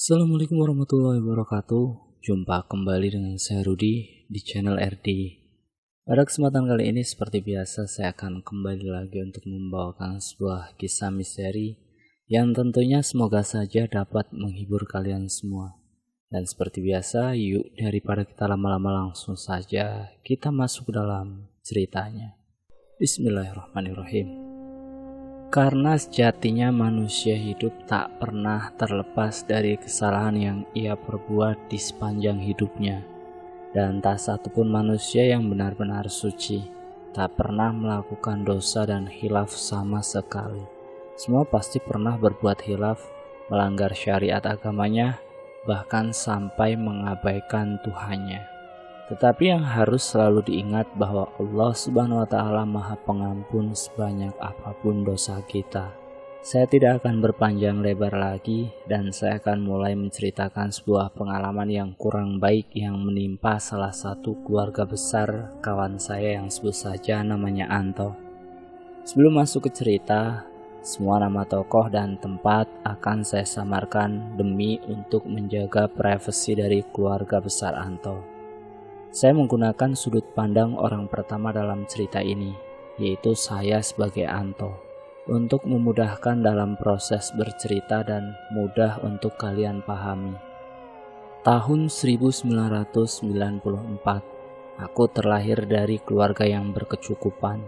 Assalamualaikum warahmatullahi wabarakatuh. Jumpa kembali dengan saya Rudi di channel RD. Pada kesempatan kali ini seperti biasa saya akan kembali lagi untuk membawakan sebuah kisah misteri yang tentunya semoga saja dapat menghibur kalian semua. Dan seperti biasa, yuk daripada kita lama-lama langsung saja kita masuk dalam ceritanya. Bismillahirrahmanirrahim. Karena sejatinya manusia hidup tak pernah terlepas dari kesalahan yang ia perbuat di sepanjang hidupnya. Dan tak satupun manusia yang benar-benar suci, tak pernah melakukan dosa dan khilaf sama sekali. Semua pasti pernah berbuat khilaf, melanggar syariat agamanya, bahkan sampai mengabaikan Tuhannya. Tetapi yang harus selalu diingat bahwa Allah Subhanahu wa Ta'ala Maha Pengampun sebanyak apapun dosa kita. Saya tidak akan berpanjang lebar lagi dan saya akan mulai menceritakan sebuah pengalaman yang kurang baik yang menimpa salah satu keluarga besar kawan saya yang sebut saja namanya Anto. Sebelum masuk ke cerita, semua nama tokoh dan tempat akan saya samarkan demi untuk menjaga privasi dari keluarga besar Anto. Saya menggunakan sudut pandang orang pertama dalam cerita ini, yaitu saya sebagai Anto, untuk memudahkan dalam proses bercerita dan mudah untuk kalian pahami. Tahun 1994, aku terlahir dari keluarga yang berkecukupan,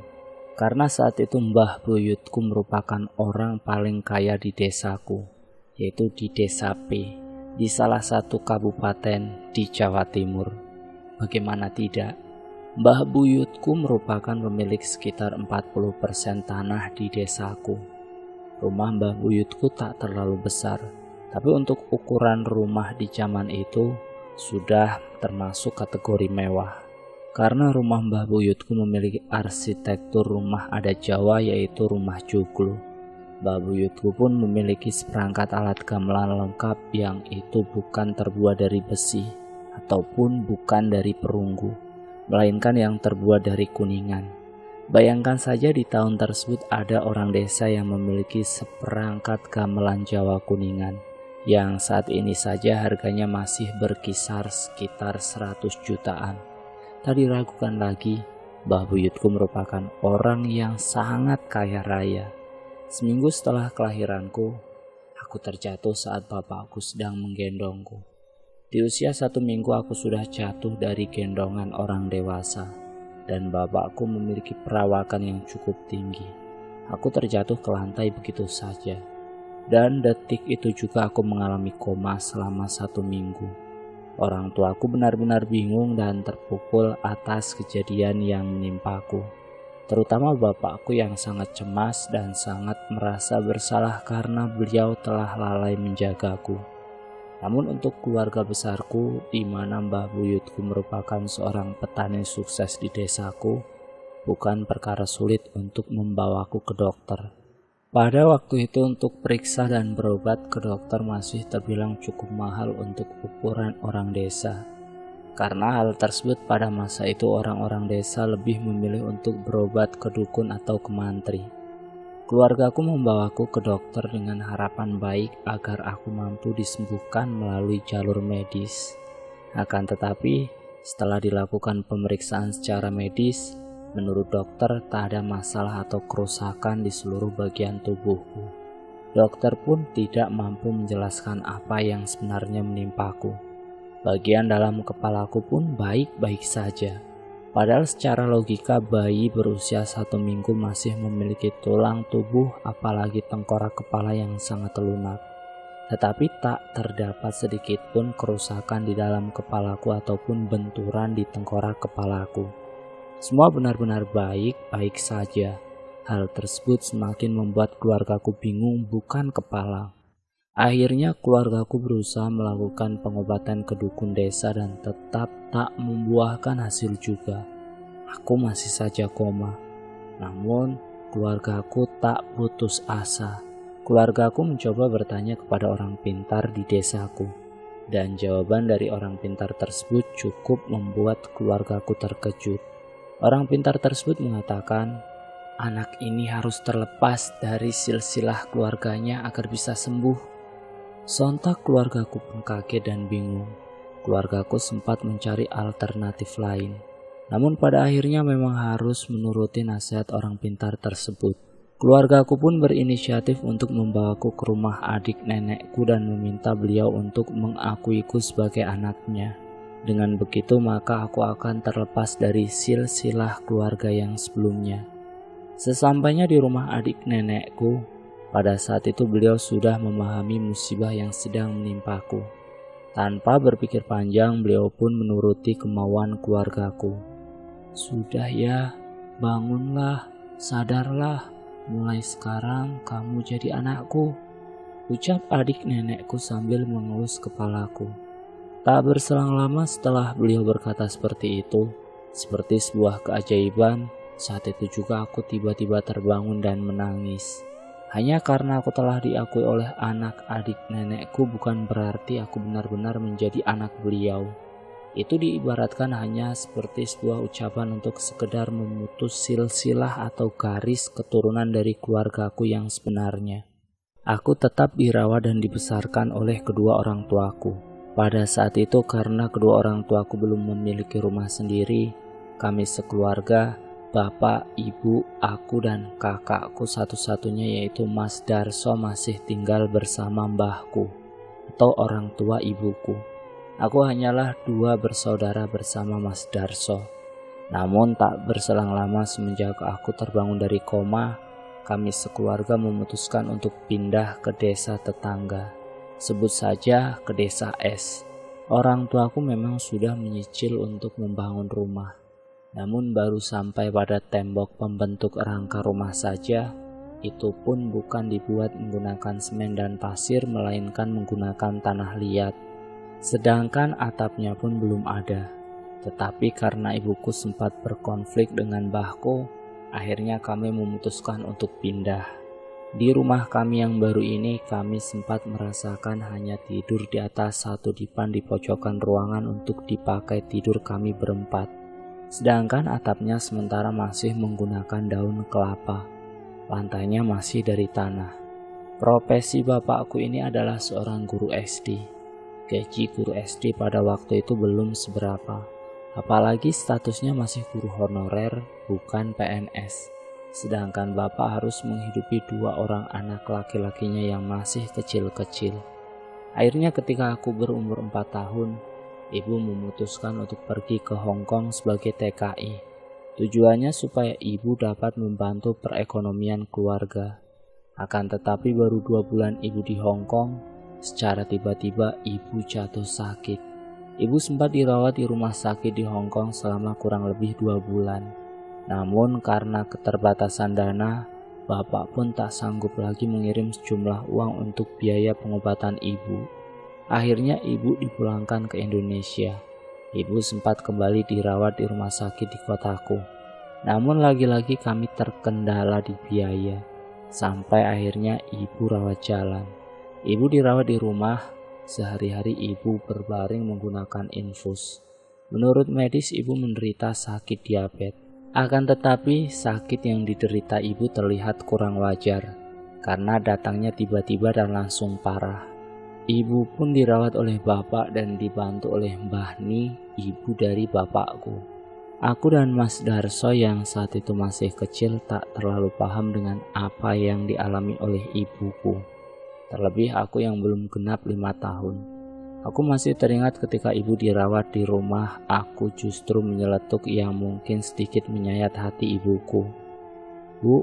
karena saat itu mbah buyutku merupakan orang paling kaya di desaku, yaitu di Desa P, di salah satu kabupaten di Jawa Timur. Bagaimana tidak, mbah buyutku merupakan pemilik sekitar 40% tanah di desaku. Rumah mbah buyutku tak terlalu besar, tapi untuk ukuran rumah di zaman itu sudah termasuk kategori mewah. Karena rumah mbah buyutku memiliki arsitektur rumah adat Jawa yaitu rumah joglo. Mbah buyutku pun memiliki seperangkat alat gamelan lengkap yang itu bukan terbuat dari besi ataupun bukan dari perunggu, melainkan yang terbuat dari kuningan. Bayangkan saja di tahun tersebut ada orang desa yang memiliki seperangkat gamelan Jawa kuningan, yang saat ini saja harganya masih berkisar sekitar 100 jutaan. Tak diragukan lagi, mbah buyutku merupakan orang yang sangat kaya raya. Seminggu setelah kelahiranku, aku terjatuh saat bapakku sedang menggendongku. Di usia 1 minggu aku sudah jatuh dari gendongan orang dewasa dan bapakku memiliki perawakan yang cukup tinggi. Aku terjatuh ke lantai begitu saja dan detik itu juga aku mengalami koma selama 1 minggu. Orang tuaku benar-benar bingung dan terpukul atas kejadian yang menimpaku. Terutama bapakku yang sangat cemas dan sangat merasa bersalah karena beliau telah lalai menjagaku. Namun untuk keluarga besarku, di mana mbah buyutku merupakan seorang petani sukses di desaku, bukan perkara sulit untuk membawaku ke dokter. Pada waktu itu untuk periksa dan berobat ke dokter masih terbilang cukup mahal untuk ukuran orang desa. Karena hal tersebut pada masa itu orang-orang desa lebih memilih untuk berobat ke dukun atau ke mantri. Keluargaku membawaku ke dokter dengan harapan baik agar aku mampu disembuhkan melalui jalur medis. Akan tetapi, setelah dilakukan pemeriksaan secara medis, menurut dokter tak ada masalah atau kerusakan di seluruh bagian tubuhku. Dokter pun tidak mampu menjelaskan apa yang sebenarnya menimpaku. Bagian dalam kepalaku pun baik-baik saja. Padahal secara logika bayi berusia 1 minggu masih memiliki tulang tubuh apalagi tengkorak kepala yang sangat lunak. Tetapi tak terdapat sedikit pun kerusakan di dalam kepalaku ataupun benturan di tengkorak kepalaku. Semua benar-benar baik-baik saja. Hal tersebut semakin membuat keluargaku bingung bukan kepala. Akhirnya keluargaku berusaha melakukan pengobatan ke dukun desa dan tetap tak membuahkan hasil juga. Aku masih saja koma. Namun keluargaku tak putus asa. Keluargaku mencoba bertanya kepada orang pintar di desaku. Dan jawaban dari orang pintar tersebut cukup membuat keluargaku terkejut. Orang pintar tersebut mengatakan, anak ini harus terlepas dari silsilah keluarganya agar bisa sembuh. Sontak keluargaku pun kaget dan bingung. Keluargaku sempat mencari alternatif lain. Namun pada akhirnya memang harus menuruti nasihat orang pintar tersebut. Keluargaku pun berinisiatif untuk membawaku ke rumah adik nenekku dan meminta beliau untuk mengakuiku sebagai anaknya. Dengan begitu maka aku akan terlepas dari silsilah keluarga yang sebelumnya. Sesampainya di rumah adik nenekku, pada saat itu beliau sudah memahami musibah yang sedang menimpaku. Tanpa berpikir panjang, beliau pun menuruti kemauan keluargaku. "Sudah ya, bangunlah, sadarlah, mulai sekarang kamu jadi anakku," ucap adik nenekku sambil mengelus kepalaku. Tak berselang lama setelah beliau berkata seperti itu, seperti sebuah keajaiban, saat itu juga aku tiba-tiba terbangun dan menangis. Hanya karena aku telah diakui oleh anak adik nenekku bukan berarti aku benar-benar menjadi anak beliau. Itu diibaratkan hanya seperti sebuah ucapan untuk sekedar memutus silsilah atau garis keturunan dari keluargaku yang sebenarnya. Aku tetap dirawat dan dibesarkan oleh kedua orang tuaku. Pada saat itu karena kedua orang tuaku belum memiliki rumah sendiri, kami sekeluarga, bapak, ibu, aku dan kakakku satu-satunya yaitu Mas Darso masih tinggal bersama mbahku atau orang tua ibuku. Aku hanyalah 2 bersaudara bersama Mas Darso. Namun tak berselang lama semenjak aku terbangun dari koma, kami sekeluarga memutuskan untuk pindah ke desa tetangga. Sebut saja ke desa S. Orang tuaku memang sudah menyicil untuk membangun rumah. Namun baru sampai pada tembok pembentuk rangka rumah saja, itu pun bukan dibuat menggunakan semen dan pasir melainkan menggunakan tanah liat. Sedangkan atapnya pun belum ada. Tetapi karena ibuku sempat berkonflik dengan mbahku, akhirnya kami memutuskan untuk pindah. Di rumah kami yang baru ini kami sempat merasakan hanya tidur di atas satu dipan di pojokan ruangan untuk dipakai tidur kami berempat. Sedangkan atapnya sementara masih menggunakan daun kelapa. Lantainya masih dari tanah. Profesi bapakku ini adalah seorang guru SD. Gaji guru SD pada waktu itu belum seberapa. Apalagi statusnya masih guru honorer, bukan PNS. Sedangkan bapak harus menghidupi 2 orang anak laki-lakinya yang masih kecil-kecil. Akhirnya ketika aku berumur 4 tahun, ibu memutuskan untuk pergi ke Hong Kong sebagai TKI. Tujuannya supaya ibu dapat membantu perekonomian keluarga. Akan tetapi baru 2 bulan ibu di Hong Kong, secara tiba-tiba ibu jatuh sakit. Ibu sempat dirawat di rumah sakit di Hong Kong selama kurang lebih 2 bulan. Namun karena keterbatasan dana, bapak pun tak sanggup lagi mengirim sejumlah uang untuk biaya pengobatan ibu. Akhirnya ibu dipulangkan ke Indonesia. Ibu sempat kembali dirawat di rumah sakit di kotaku. Namun lagi-lagi kami terkendala di biaya. Sampai akhirnya ibu rawat jalan. Ibu dirawat di rumah, sehari-hari ibu berbaring menggunakan infus. Menurut medis ibu menderita sakit diabetes. Akan tetapi sakit yang diderita ibu terlihat kurang wajar karena datangnya tiba-tiba dan langsung parah. Ibu pun dirawat oleh bapak dan dibantu oleh Mbah Ni, ibu dari bapakku. Aku dan Mas Darso yang saat itu masih kecil tak terlalu paham dengan apa yang dialami oleh ibuku. Terlebih aku yang belum genap 5 tahun. Aku masih teringat ketika ibu dirawat di rumah, aku justru menyeletuk yang mungkin sedikit menyayat hati ibuku. "Bu,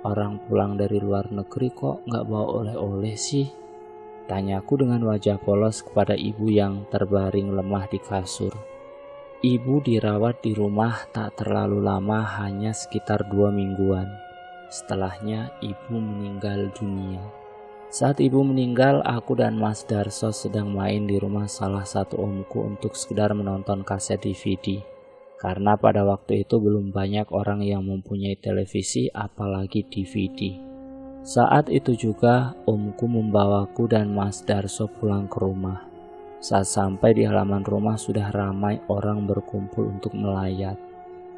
orang pulang dari luar negeri kok nggak bawa oleh-oleh sih?" Tanyaku dengan wajah polos kepada ibu yang terbaring lemah di kasur. Ibu dirawat di rumah tak terlalu lama, hanya sekitar 2 mingguan. Setelahnya ibu meninggal dunia. Saat ibu meninggal, aku dan Mas Darso sedang main di rumah salah satu omku untuk sekedar menonton kaset DVD. Karena pada waktu itu belum banyak orang yang mempunyai televisi apalagi DVD. Saat itu juga omku membawaku dan Mas Darso pulang ke rumah. Saat sampai di halaman rumah sudah ramai orang berkumpul untuk melayat.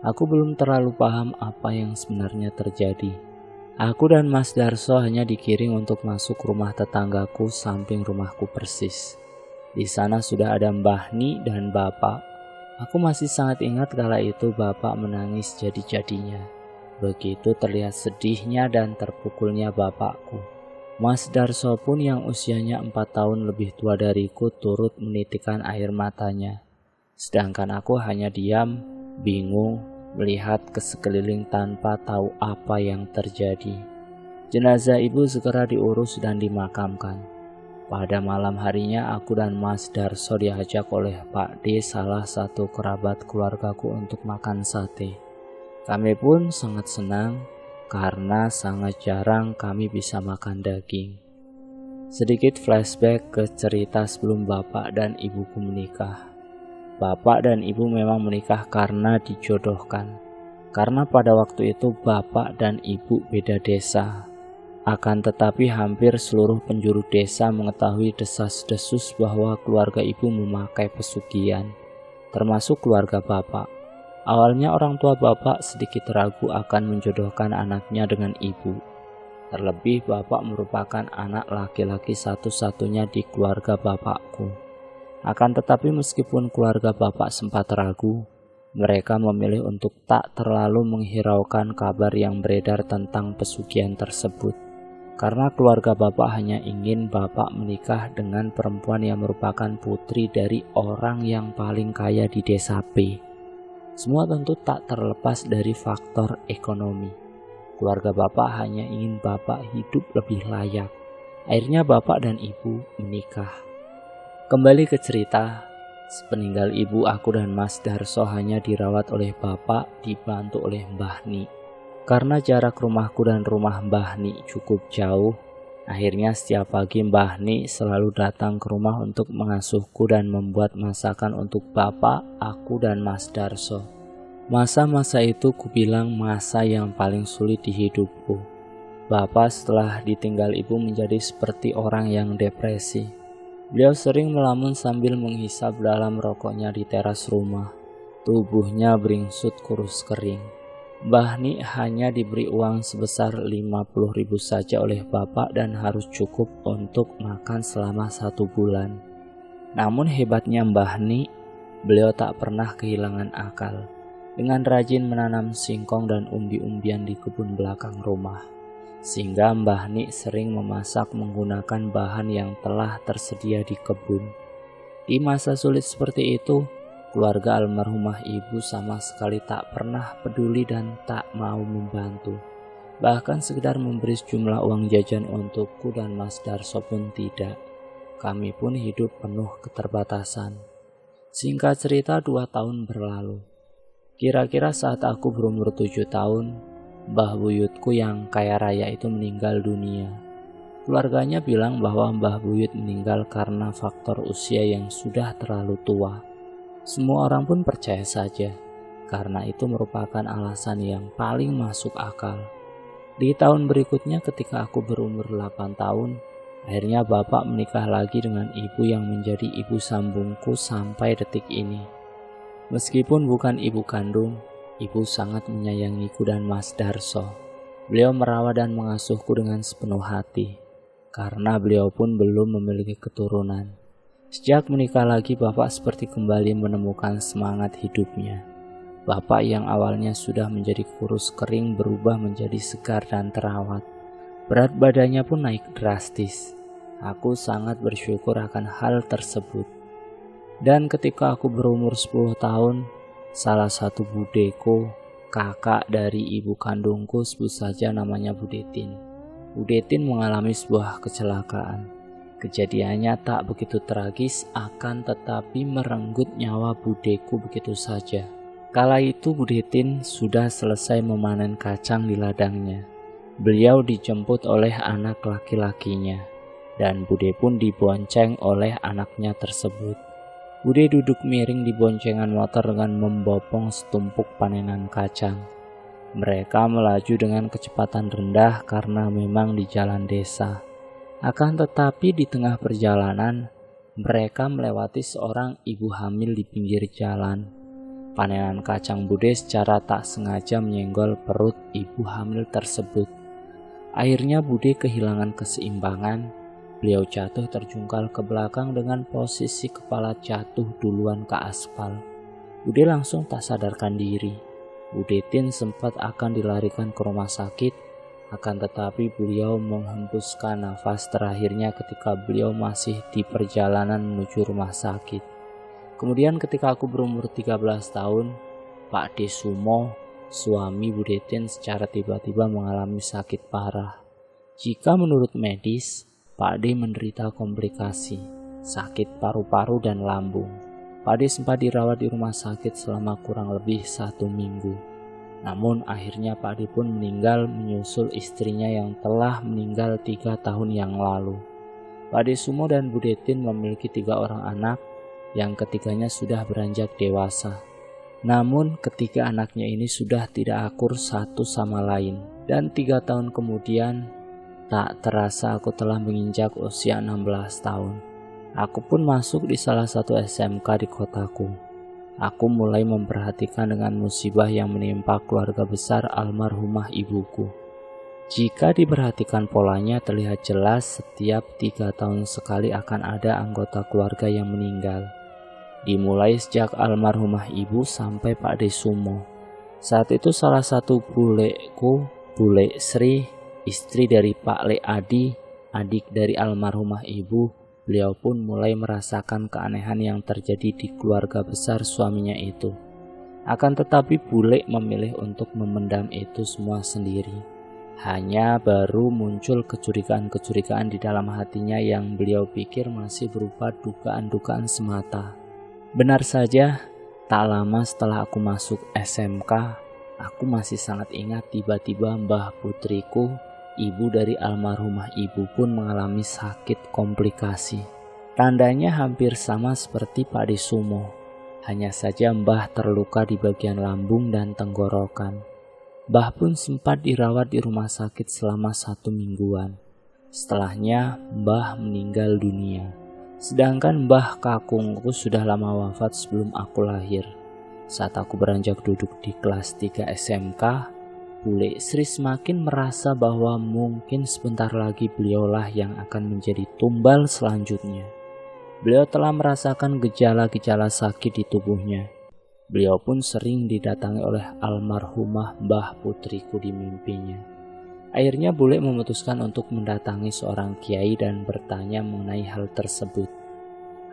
Aku belum terlalu paham apa yang sebenarnya terjadi. Aku dan Mas Darso hanya dikiring untuk masuk rumah tetanggaku samping rumahku persis. Di sana sudah ada Mbah Ni dan Bapak. Aku masih sangat ingat kala itu Bapak menangis jadi-jadinya. Begitu terlihat sedihnya dan terpukulnya bapakku. Mas Darso pun yang usianya 4 tahun lebih tua dariku turut menitikkan air matanya. Sedangkan aku hanya diam, bingung, melihat ke sekeliling tanpa tahu apa yang terjadi. Jenazah ibu segera diurus dan dimakamkan. Pada malam harinya aku dan Mas Darso diajak oleh Pak D, salah satu kerabat keluargaku, untuk makan sate. Kami pun sangat senang karena sangat jarang kami bisa makan daging. Sedikit flashback ke cerita sebelum bapak dan ibuku menikah. Bapak dan ibu memang menikah karena dijodohkan. Karena pada waktu itu bapak dan ibu beda desa. Akan tetapi hampir seluruh penjuru desa mengetahui desas-desus bahwa keluarga ibu memakai pesugihan, termasuk keluarga bapak. Awalnya orang tua bapak sedikit ragu akan menjodohkan anaknya dengan ibu. Terlebih bapak merupakan anak laki-laki satu-satunya di keluarga bapakku. Akan tetapi meskipun keluarga bapak sempat ragu, mereka memilih untuk tak terlalu menghiraukan kabar yang beredar tentang pesugihan tersebut. Karena keluarga bapak hanya ingin bapak menikah dengan perempuan yang merupakan putri dari orang yang paling kaya di desa P. Semua tentu tak terlepas dari faktor ekonomi. Keluarga bapak hanya ingin bapak hidup lebih layak. Akhirnya bapak dan ibu menikah. Kembali ke cerita, sepeninggal ibu aku dan Mas Darso hanya dirawat oleh bapak dibantu oleh Mbah Ni. Karena jarak rumahku dan rumah Mbah Ni cukup jauh, akhirnya setiap pagi Mbah Ni selalu datang ke rumah untuk mengasuhku dan membuat masakan untuk bapak, aku dan Mas Darso. Masa-masa itu kubilang masa yang paling sulit di hidupku. Bapak setelah ditinggal ibu menjadi seperti orang yang depresi. Beliau sering melamun sambil menghisap dalam rokoknya di teras rumah. Tubuhnya beringsut kurus kering. Mbah Ni hanya diberi uang sebesar 50.000 saja oleh bapak dan harus cukup untuk makan selama 1 bulan. Namun hebatnya Mbah Ni, beliau tak pernah kehilangan akal. Dengan rajin menanam singkong dan umbi-umbian di kebun belakang rumah. Sehingga Mbah Ni sering memasak menggunakan bahan yang telah tersedia di kebun. Di masa sulit seperti itu, keluarga almarhumah ibu sama sekali tak pernah peduli dan tak mau membantu. Bahkan sekedar memberi sejumlah uang jajan untukku dan Mas Darso pun tidak. Kami pun hidup penuh keterbatasan. Singkat cerita 2 tahun berlalu. Kira-kira saat aku berumur 7 tahun, Mbah buyutku yang kaya raya itu meninggal dunia. Keluarganya bilang bahwa Mbah Buyut meninggal karena faktor usia yang sudah terlalu tua. Semua orang pun percaya saja, karena itu merupakan alasan yang paling masuk akal. Di tahun berikutnya ketika aku berumur 8 tahun, akhirnya bapak menikah lagi dengan ibu yang menjadi ibu sambungku sampai detik ini. Meskipun bukan ibu kandung, ibu sangat menyayangiku dan Mas Darso. Beliau merawat dan mengasuhku dengan sepenuh hati, karena beliau pun belum memiliki keturunan. Sejak menikah lagi, bapak seperti kembali menemukan semangat hidupnya. Bapak yang awalnya sudah menjadi kurus kering berubah menjadi segar dan terawat. Berat badannya pun naik drastis. Aku sangat bersyukur akan hal tersebut. Dan ketika aku berumur 10 tahun, salah satu budeku, kakak dari ibu kandungku, sebut saja namanya Bu Detin. Bu Detin mengalami sebuah kecelakaan. Kejadiannya tak begitu tragis, akan tetapi merenggut nyawa budeku begitu saja. Kala itu Bu Detin sudah selesai memanen kacang di ladangnya. Beliau dijemput oleh anak laki-lakinya, dan Bude pun dibonceng oleh anaknya tersebut. Bude duduk miring di boncengan motor dengan membopong setumpuk panenan kacang. Mereka melaju dengan kecepatan rendah karena memang di jalan desa. Akan tetapi di tengah perjalanan, mereka melewati seorang ibu hamil di pinggir jalan. Panenan kacang Bude secara tak sengaja menyenggol perut ibu hamil tersebut. Akhirnya Bude kehilangan keseimbangan. Beliau jatuh terjungkal ke belakang dengan posisi kepala jatuh duluan ke aspal. Bude langsung tak sadarkan diri. Bude Tin sempat akan dilarikan ke rumah sakit, akan tetapi beliau menghembuskan nafas terakhirnya ketika beliau masih di perjalanan menuju rumah sakit. Kemudian ketika aku berumur 13 tahun, Pak D. Sumo, suami Bude Tin, secara tiba-tiba mengalami sakit parah. Jika menurut medis, Pak D menderita komplikasi, sakit paru-paru dan lambung. Pak D sempat dirawat di rumah sakit selama kurang lebih 1 minggu. Namun akhirnya Pak D pun meninggal menyusul istrinya yang telah meninggal 3 tahun yang lalu. Pak D. Sumo dan Bude Tin memiliki 3 orang anak, yang ketiganya sudah beranjak dewasa. Namun ketiga anaknya ini sudah tidak akur satu sama lain, dan 3 tahun kemudian tak terasa aku telah menginjak usia 16 tahun. Aku pun masuk di salah satu SMK di kotaku. Aku mulai memperhatikan dengan musibah yang menimpa keluarga besar almarhumah ibuku. Jika diperhatikan polanya, terlihat jelas setiap 3 tahun sekali akan ada anggota keluarga yang meninggal. Dimulai sejak almarhumah ibu sampai Pak D. Sumo. Saat itu salah satu buleku, Bule Sri, istri dari Pak Le Adi, adik dari almarhumah ibu, beliau pun mulai merasakan keanehan yang terjadi di keluarga besar suaminya itu. Akan tetapi Bule memilih untuk memendam itu semua sendiri. Hanya baru muncul kecurigaan-kecurigaan di dalam hatinya yang beliau pikir masih berupa dugaan-dugaan semata. Benar saja, tak lama setelah aku masuk SMK, aku masih sangat ingat tiba-tiba Mbah putriku, ibu dari almarhumah ibu pun mengalami sakit komplikasi. Tandanya hampir sama seperti Pak D. Sumo. Hanya saja Mbah terluka di bagian lambung dan tenggorokan. Mbah pun sempat dirawat di rumah sakit selama 1 mingguan. Setelahnya Mbah meninggal dunia. Sedangkan Mbah kakungku sudah lama wafat sebelum aku lahir. Saat aku beranjak duduk di kelas 3 SMK, Bule Sri semakin merasa bahwa mungkin sebentar lagi beliaulah yang akan menjadi tumbal selanjutnya. Beliau telah merasakan gejala-gejala sakit di tubuhnya. Beliau pun sering didatangi oleh almarhumah Mbah putriku di mimpinya. Akhirnya Bule memutuskan untuk mendatangi seorang kiai dan bertanya mengenai hal tersebut.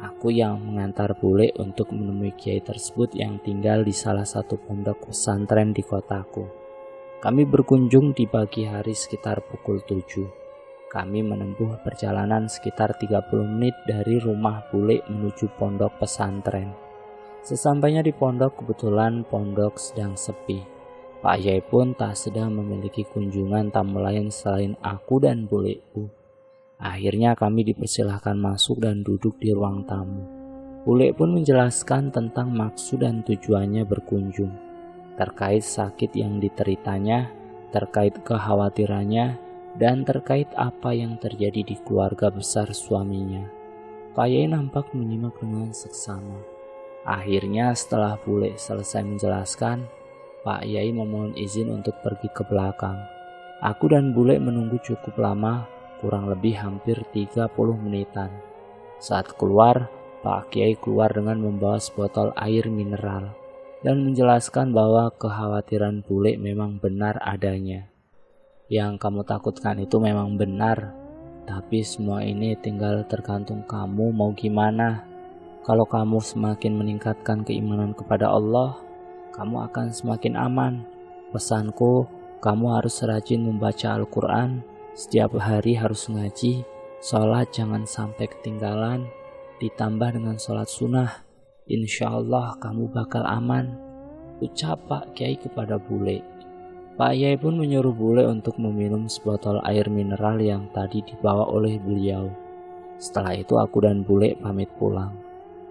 Aku yang mengantar Bule untuk menemui kiai tersebut yang tinggal di salah satu pondok pesantren di kotaku. Kami berkunjung di pagi hari sekitar pukul 7. Kami menempuh perjalanan sekitar 30 menit dari rumah Bule menuju pondok pesantren. Sesampainya di pondok, kebetulan pondok sedang sepi. Pak Yai pun tak sedang memiliki kunjungan tamu lain selain aku dan Buleku. Akhirnya kami dipersilahkan masuk dan duduk di ruang tamu. Bule pun menjelaskan tentang maksud dan tujuannya berkunjung, terkait sakit yang diteritanya, terkait kekhawatirannya, dan terkait apa yang terjadi di keluarga besar suaminya. Pak Yai nampak menyimak dengan seksama. Akhirnya setelah Bule selesai menjelaskan, Pak Yai memohon izin untuk pergi ke belakang. Aku dan Bule menunggu cukup lama, kurang lebih hampir 30 menitan. Saat keluar, Pak Kiai keluar dengan membawa sebotol air mineral dan menjelaskan bahwa kekhawatiran Bule memang benar adanya. Yang kamu takutkan itu memang benar, tapi semua ini tinggal tergantung kamu mau gimana. Kalau kamu semakin meningkatkan keimanan kepada Allah, kamu akan semakin aman. Pesanku, kamu harus rajin membaca Al-Quran, setiap hari harus ngaji, sholat jangan sampai ketinggalan, ditambah dengan sholat sunnah. Insya Allah kamu bakal aman, ucap Pak Kiai kepada Bule. Pak Yai pun menyuruh Bule untuk meminum sebotol air mineral yang tadi dibawa oleh beliau. Setelah itu aku dan Bule pamit pulang.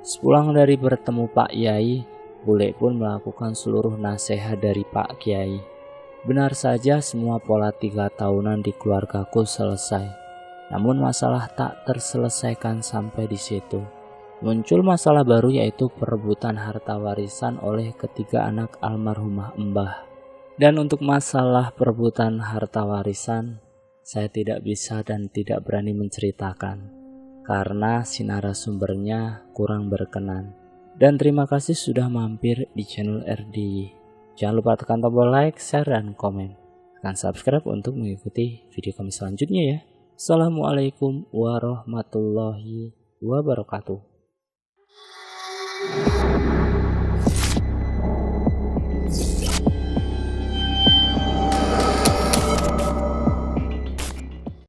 Sepulang dari bertemu Pak Yai, Bule pun melakukan seluruh nasihat dari Pak Kiai. Benar saja semua pola 3 tahunan di keluargaku selesai. Namun masalah tak terselesaikan sampai di situ. Muncul masalah baru yaitu perebutan harta warisan oleh ketiga anak almarhumah Mbah. Dan untuk masalah perebutan harta warisan, saya tidak bisa dan tidak berani menceritakan karena si narasumbernya kurang berkenan. Dan terima kasih sudah mampir di channel RDY. Jangan lupa tekan tombol like, share, dan komen. Tekan subscribe untuk mengikuti video kami selanjutnya ya. Assalamualaikum warahmatullahi wabarakatuh.